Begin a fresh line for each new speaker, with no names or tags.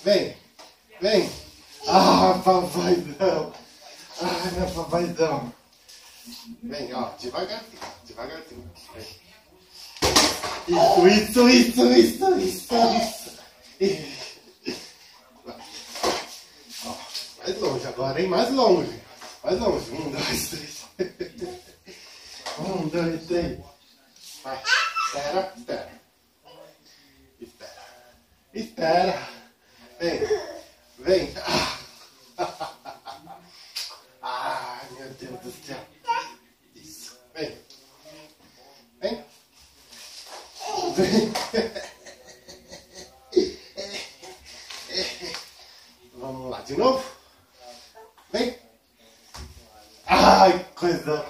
Vem. Vem. Ah, papaizão. Ai, meu papaizão. Vem, ó. Devagarzinho. Devagarzinho. Vem. Isso. Ó, mais longe agora, hein? Mais longe. Mais longe. 1, 2, 3. 1, 2, 3. Vai. Espera. Vem. Ai, meu Deus do céu. Isso. Vem. Vamos lá de novo. Vem. Ai, coisa